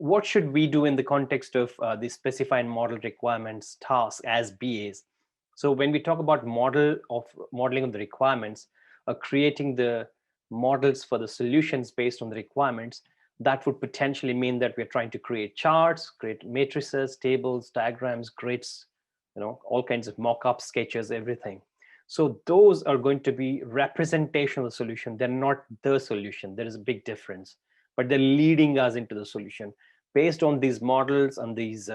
what should we do in the context of the specified model requirements task as BAs? So when we talk about modeling of the requirements, creating the models for the solutions based on the requirements, that would potentially mean that we're trying to create charts, create matrices, tables, diagrams, grids, all kinds of mock-ups, sketches, everything. So those are going to be representational solution. They're not the solution. There is a big difference, but they're leading us into the solution based on these models and these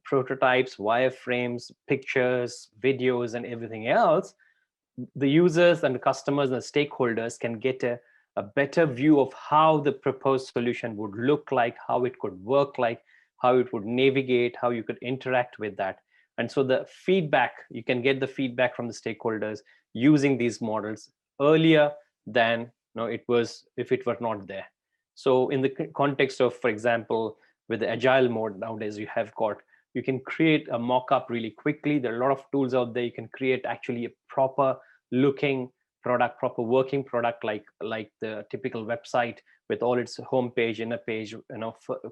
prototypes, wireframes, pictures, videos, and everything else. The users and the customers and the stakeholders can get a better view of how the proposed solution would look like, how it could work like, how it would navigate, how you could interact with that. And so the feedback, you can get the feedback from the stakeholders using these models earlier than it was if it were not there. So in the context of, for example, with the agile mode nowadays, you can create a mock-up really quickly. There are a lot of tools out there. You can create actually a proper looking product, proper working product, like the typical website with all its home page, inner page.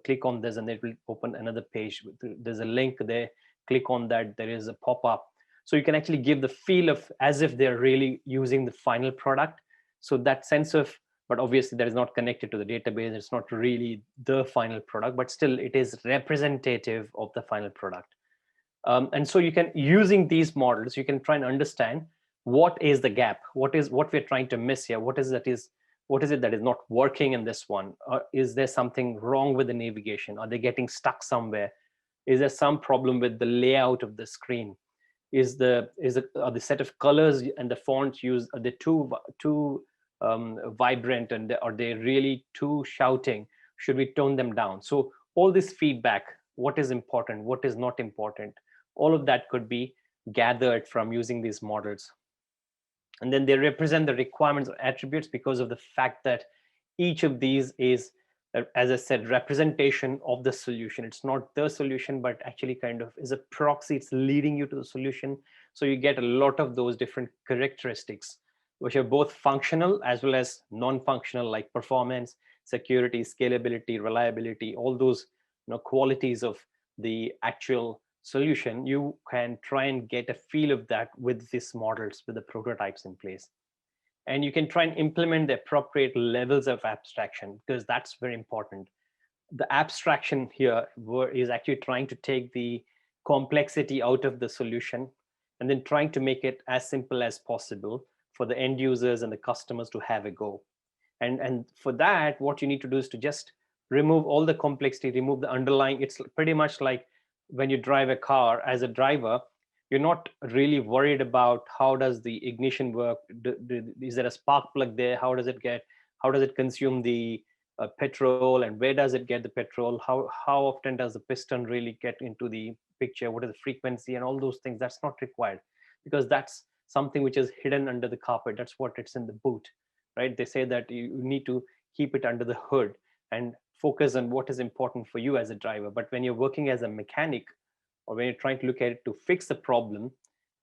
Click on this and it will open another page. There's a link there. Click on that. There is a pop-up. So you can actually give the feel of as if they're really using the final product. So that sense of, but obviously that is not connected to the database. It's not really the final product, but still it is representative of the final product. And so you can, using these models, you can try and understand what is the gap, what we're trying to miss here, what is it that is not working in this one, or is there something wrong with the navigation? Are they getting stuck somewhere? Is there some problem with the layout of the screen? Are the set of colors and the fonts used, are they too vibrant, and are they really too shouting? Should we tone them down? So all this feedback, what is important, what is not important, all of that could be gathered from using these models. And then they represent the requirements or attributes because of the fact that each of these is, as I said, representation of the solution. It's not the solution, but actually kind of is a proxy. It's leading you to the solution. So you get a lot of those different characteristics, which are both functional as well as non-functional, like performance, security, scalability, reliability, all those qualities of the actual solution. You can try and get a feel of that with these models, with the prototypes in place. And you can try and implement the appropriate levels of abstraction, because that's very important. The abstraction here is actually trying to take the complexity out of the solution and then trying to make it as simple as possible for the end users and the customers to have a go. And for that, what you need to do is to just remove all the complexity, remove the underlying. It's pretty much like when you drive a car as a driver, you're not really worried about how does the ignition work. Is there a spark plug there? How does it consume the petrol, and where does it get the petrol? How often does the piston really get into the picture? What is the frequency and all those things? That's not required, because that's something which is hidden under the carpet. That's what it's in the boot, right? They say that you need to keep it under the hood and focus on what is important for you as a driver. But when you're working as a mechanic, or when you're trying to look at it to fix a problem,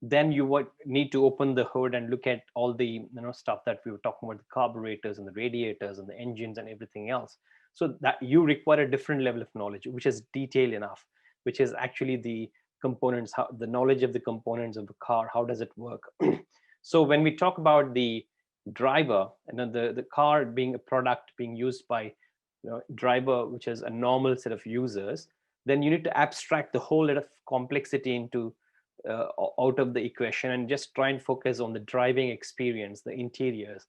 then you would need to open the hood and look at all the stuff that we were talking about, the carburetors and the radiators and the engines and everything else. So that you require a different level of knowledge, which is detailed enough, which is actually the components, the knowledge of the components of the car, how does it work? So when we talk about the driver and then the car being a product being used by driver, which is a normal set of users, then you need to abstract the whole lot of complexity into out of the equation and just try and focus on the driving experience, the interiors,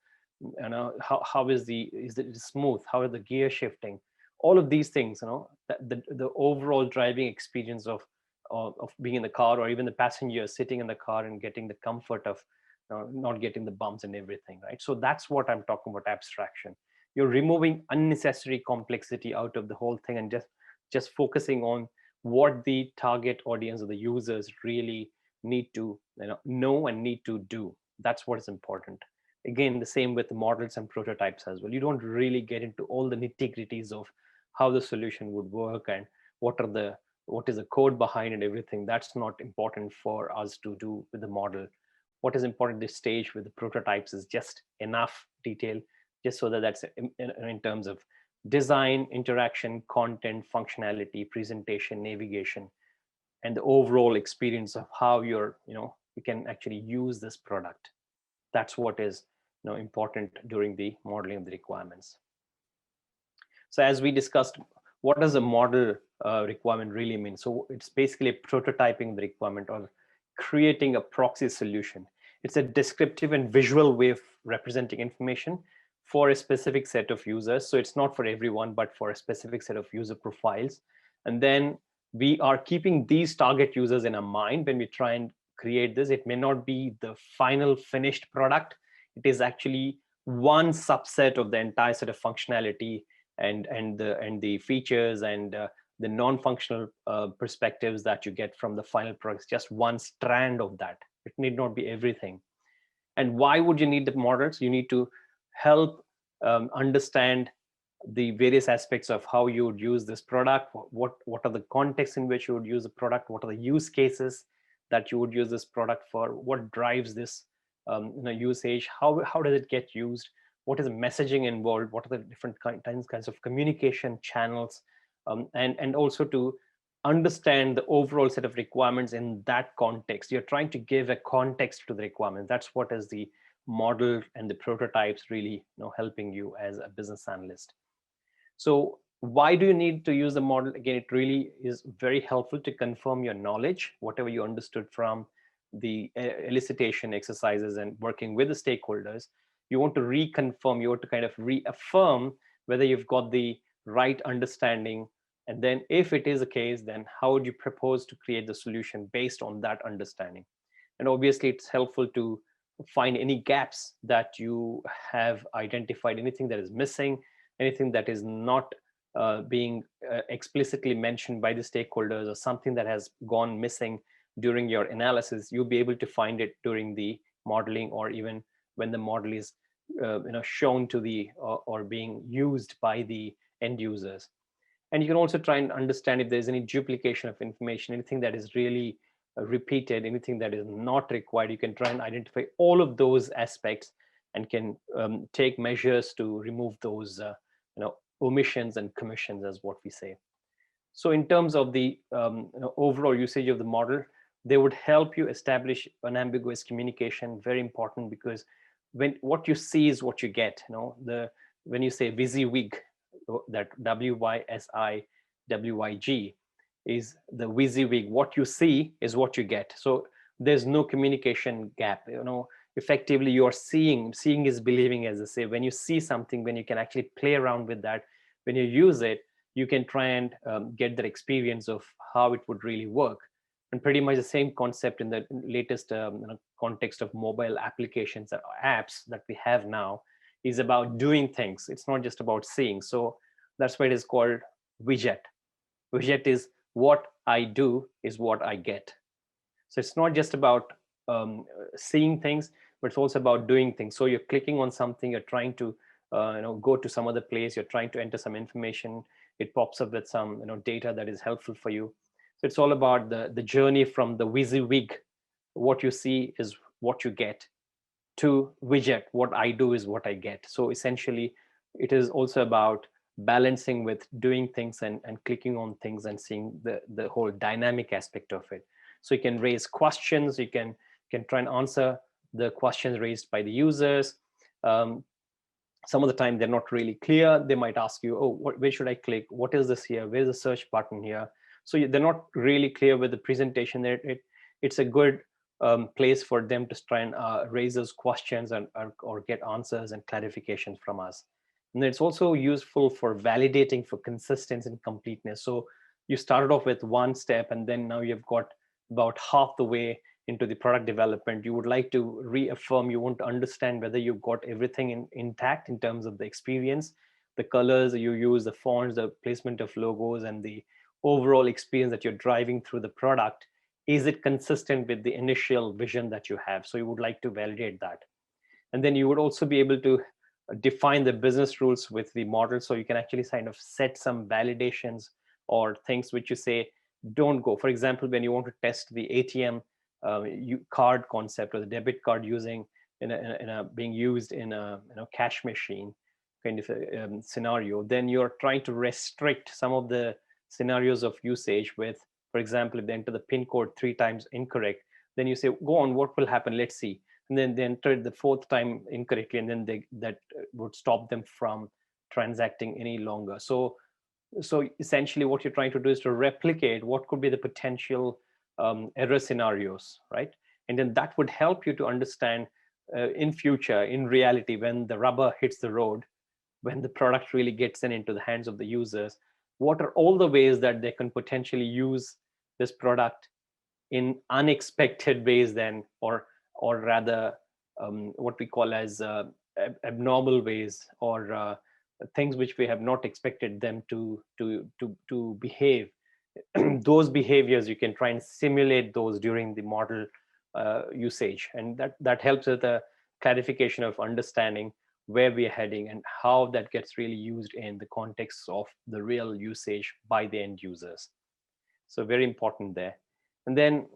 how is it smooth, how are the gear shifting, all of these things, the overall driving experience of being in the car, or even the passenger sitting in the car and getting the comfort of not getting the bumps and everything, right? So that's what I'm talking about abstraction. You're removing unnecessary complexity out of the whole thing and just focusing on what the target audience or the users really need to know and need to do. That's what is important. Again, the same with the models and prototypes as well. You don't really get into all the nitty-gritties of how the solution would work and what is the code behind and everything. That's not important for us to do with the model. What is important at this stage with the prototypes is just enough detail, just so that that's in terms of design, interaction, content, functionality, presentation, navigation, and the overall experience of how you can actually use this product. That's what is important during the modeling of the requirements. So as we discussed, what does a model requirement really mean? So it's basically prototyping the requirement or creating a proxy solution. It's a descriptive and visual way of representing information for a specific set of users. So it's not for everyone, but for a specific set of user profiles. And then we are keeping these target users in our mind when we try and create this. It may not be the final finished product. It is actually one subset of the entire set of functionality and the features and the non-functional perspectives that you get from the final product. Just one strand of that. It need not be everything. And why would you need the models? You need to help understand the various aspects of how you would use this product. What are the contexts in which you would use the product? What are the use cases that you would use this product for? What drives this usage? How does it get used? What is the messaging involved? What are the different kinds of communication channels? And also to understand the overall set of requirements in that context. You're trying to give a context to the requirements. That's what is the model and the prototypes really helping you as a business analyst. So why do you need to use the model? Again, it really is very helpful to confirm your knowledge, whatever you understood from the elicitation exercises and working with the stakeholders. You want to reconfirm, you want to kind of reaffirm whether you've got the right understanding. And then if it is the case, then how would you propose to create the solution based on that understanding? And obviously it's helpful to find any gaps that you have identified, anything that is missing, anything that is not being explicitly mentioned by the stakeholders, or something that has gone missing during your analysis. You'll be able to find it during the modeling, or even when the model is shown to the or being used by the end users. And you can also try and understand if there's any duplication of information, anything that is really repeated, anything that is not required. You can try and identify all of those aspects and can take measures to remove those omissions and commissions, as what we say. So in terms of the overall usage of the model, they would help you establish unambiguous communication. Very important, because when what you see is what you get. When you say WYSIWYG, that WYSIWYG is the WYSIWYG. What you see is what you get. So there's no communication gap. Effectively, you are seeing is believing, as I say. When you see something, when you can actually play around with that, when you use it, you can try and get that experience of how it would really work. And pretty much the same concept in the latest context of mobile applications or apps that we have now is about doing things. It's not just about seeing. So that's why it is called widget. Widget is what I do is what I get. So it's not just about seeing things, but it's also about doing things. So you're clicking on something, you're trying to go to some other place, you're trying to enter some information, it pops up with some data that is helpful for you. So it's all about the journey from the WYSIWYG, what you see is what you get, to widget, what I do is what I get. So essentially, it is also about balancing with doing things and clicking on things and seeing the whole dynamic aspect of it. So you can raise questions, you can try and answer the questions raised by the users. Some of the time they're not really clear. They might ask you, oh, where should I click? What is this here? Where's the search button here? So they're not really clear with the presentation. It's a good place for them to try and raise those questions or get answers and clarifications from us. And it's also useful for validating for consistency and completeness. So you started off with one step, and then now you've got about half the way into the product development. You would like to reaffirm, you want to understand whether you've got everything intact in terms of the experience, the colors you use, the fonts, the placement of logos, and the overall experience that you're driving through the product. Is it consistent with the initial vision that you have? So you would like to validate that. And then you would also be able to define the business rules with the model. So you can actually kind of set some validations or things which you say don't go. For example, when you want to test the ATM card concept or the debit card being used in a cash machine, kind of a scenario, then you're trying to restrict some of the scenarios of usage with, for example, if they enter the pin code 3 times incorrect, then you say, go on, what will happen? Let's see. And then they entered the 4th time incorrectly, and then that would stop them from transacting any longer. So essentially what you're trying to do is to replicate what could be the potential error scenarios, right? And then that would help you to understand in future, in reality, when the rubber hits the road, when the product really gets into the hands of the users, what are all the ways that they can potentially use this product in unexpected ways then, or rather what we call as abnormal ways, or things which we have not expected them to behave. Those behaviors, you can try and simulate those during the model usage, and that helps with the clarification of understanding where we're heading and how that gets really used in the context of the real usage by the end users. So very important there. And then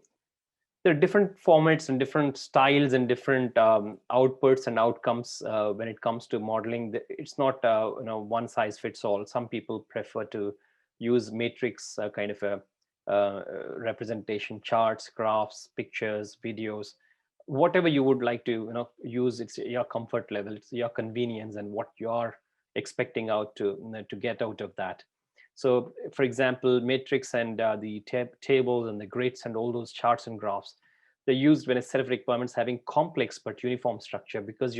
there are different formats and different styles and different outputs and outcomes when it comes to modeling. It's not one size fits all. Some people prefer to use matrix kind of a representation, charts, graphs, pictures, videos, whatever you would like to use. It's your comfort level, it's your convenience, and what you're expecting out to get out of that. So for example, matrix and the tables and the grids and all those charts and graphs, they're used when a set of requirements having complex but uniform structure, because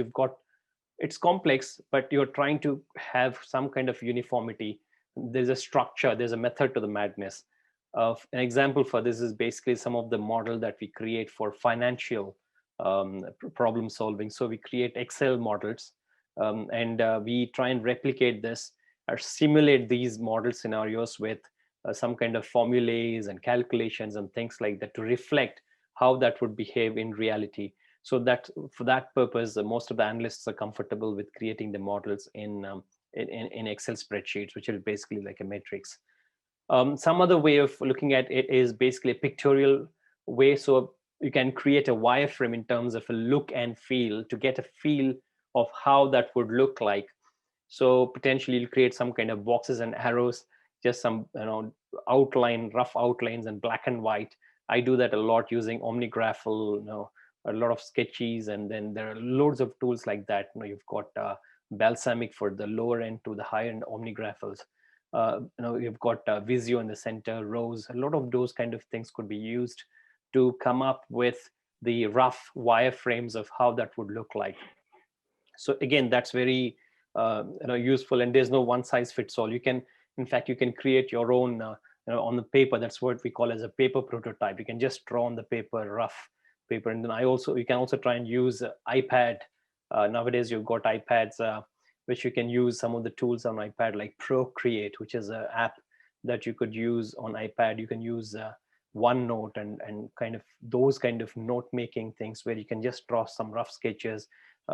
it's complex, but you're trying to have some kind of uniformity. There's a structure, there's a method to the madness. An example for this is basically some of the model that we create for financial problem solving. So we create Excel models, and we try and replicate this or simulate these model scenarios with some kind of formulas and calculations and things like that to reflect how that would behave in reality. So that for that purpose, most of the analysts are comfortable with creating the models in Excel spreadsheets, which are basically like a matrix. Some other way of looking at it is basically a pictorial way. So you can create a wireframe in terms of a look and feel to get a feel of how that would look like. So potentially you'll create some kind of boxes and arrows, just some rough outlines in black and white. I do that a lot using OmniGraffle, a lot of sketches, and then there are loads of tools like that. You've got Balsamic for the lower end to the higher end OmniGraffles. You've got Visio in the center, rows. A lot of those kind of things could be used to come up with the rough wireframes of how that would look like. So again, that's very useful, and there's no one size fits all. You can, in fact, you can create your own on the paper. That's what we call as a paper prototype. You can just draw on the paper, rough paper, and then you can also try and use iPad. Nowadays you've got iPads which you can use some of the tools on iPad, like Procreate, which is an app that you could use on iPad. You can use OneNote and kind of those kind of note making things where you can just draw some rough sketches,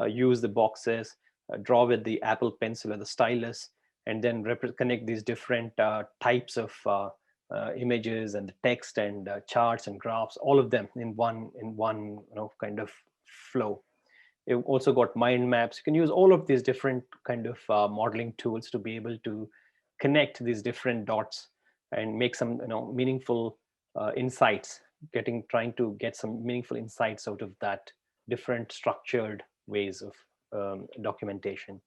use the boxes, draw with the Apple Pencil or the stylus, and then connect these different types of images and the text and charts and graphs, all of them in one kind of flow. You've also got mind maps. You can use all of these different kind of modeling tools to be able to connect these different dots and make some meaningful insights, trying to get some meaningful insights out of that different structured ways of documentation.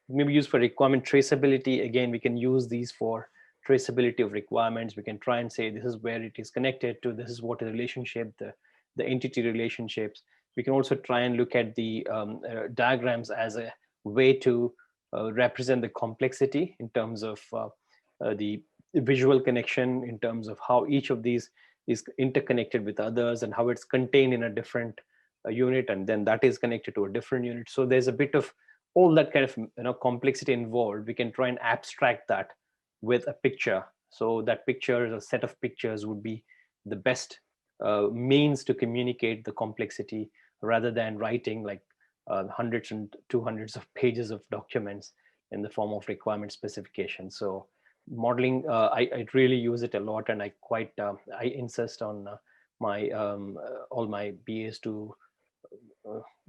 It may be used for requirement traceability. Again, we can use these for traceability of requirements. We can try and say this is where it is connected to, this is what the relationship, the entity relationships. We can also try and look at the diagrams as a way to represent the complexity in terms of the visual connection, in terms of how each of these is interconnected with others and how it's contained in a different unit, and then that is connected to a different unit. So there's a bit of all that kind of complexity involved. We can try and abstract that with a picture. So that picture, a set of pictures, would be the best means to communicate the complexity, rather than writing like hundreds and 200s of pages of documents in the form of requirement specification. So modeling, I really use it a lot, and I insist on my all my BAs to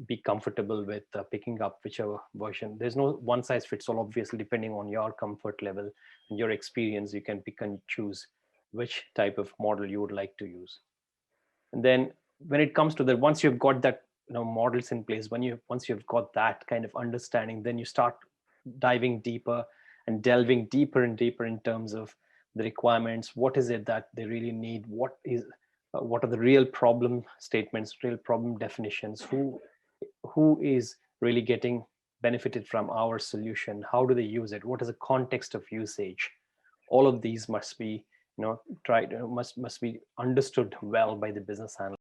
be comfortable with picking up whichever version. There's no one size fits all, obviously. Depending on your comfort level and your experience, you can pick and choose which type of model you would like to use. And then when it comes to the, once you've got that, models in place, once you've got that kind of understanding, then you start diving deeper and delving deeper and deeper in terms of the requirements. What is it that they really need? What are the real problem statements, real problem definitions? Who is really getting benefited from our solution? How do they use it? What is the context of usage? All of these must be, tried, must be understood well by the business analyst.